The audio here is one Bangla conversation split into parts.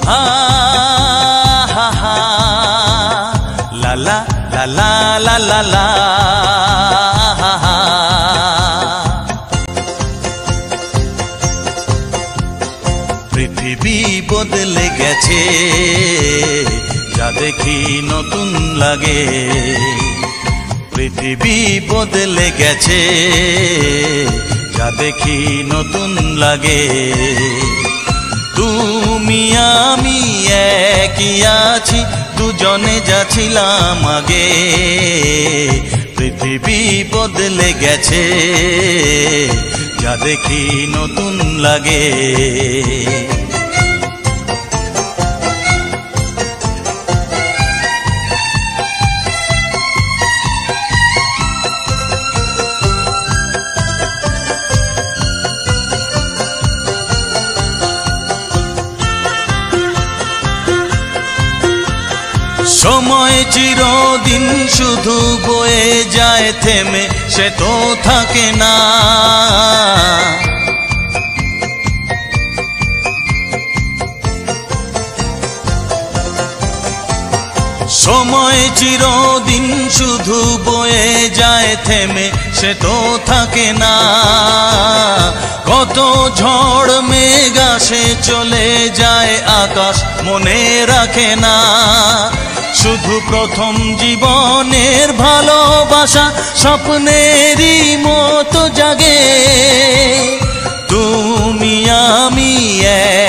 হা হা হা লা লা লা লা লা লা লা হা হা। পৃথিবী বদলে গেছে, যা দেখি নতুন লাগে। পৃথিবী বদলে গেছে, যা দেখি নতুন লাগে। তুমি আমি একই আছি, দুজনে যাচ্ছিলাম আগে। পৃথিবী বদলে গেছে, যা দেখি নতুন লাগে। সময় চিরদিন শুধু বয়ে যায় থেমে, সে তো থাকে না। সময় চিরদিন শুধু বয়ে যায় থেমে, সে তো থাকে না। কত ঝড় মেঘ আসে চলে যায়, আকাশ মনে রাখে না। শুধু প্রথম জীবনের ভালোবাসা স্বপ্নেরই মতো জাগে। তুমি আমি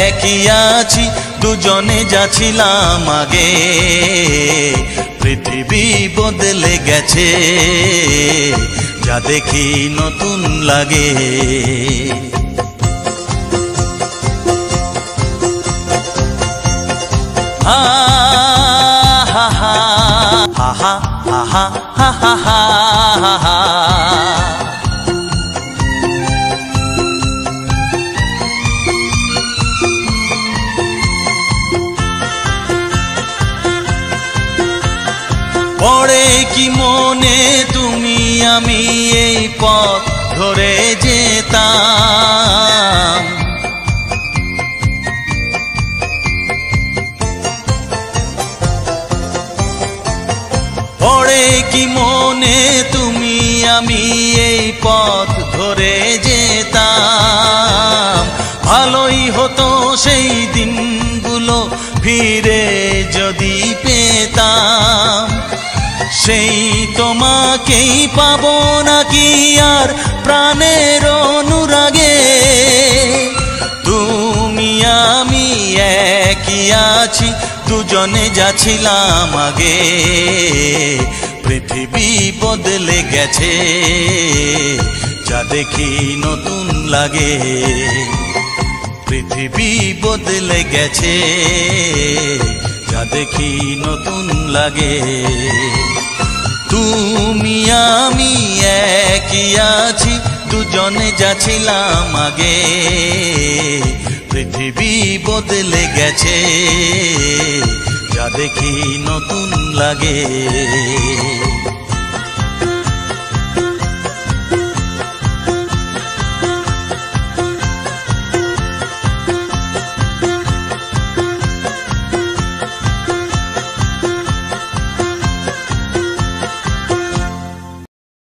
একই আছি, দুজনে যাচ্ছিলাম আগে। পৃথিবী বদলে গেছে, যা দেখি নতুন লাগে। হা হা হা হা হা হা হা হা হা হা। পড়ে কি মনে তুমি আমি এই পথ ধরে যেতাম। পড়ে কি মনে তুমি আমি এই পথ ধরে যেতাম। ভালোই হতো সেই দিনগুলো ফিরে যদি পেতাম। সেই তোমাকেই পাবো নাকি আর প্রাণের অনুরাগে। তুমি আমি একই আছি, দুজনে যাচ্ছিলাম আগে। পৃথিবী বদলে গেছে, যা দেখি নতুন লাগে। পৃথিবী বদলে গেছে, যা দেখি নতুন লাগে। তুমি আমি একই আছি, দুজনে যাচ্ছিলাম আগে। পৃথিবী বদলে গেছে, যা দেখি নতুন লাগে।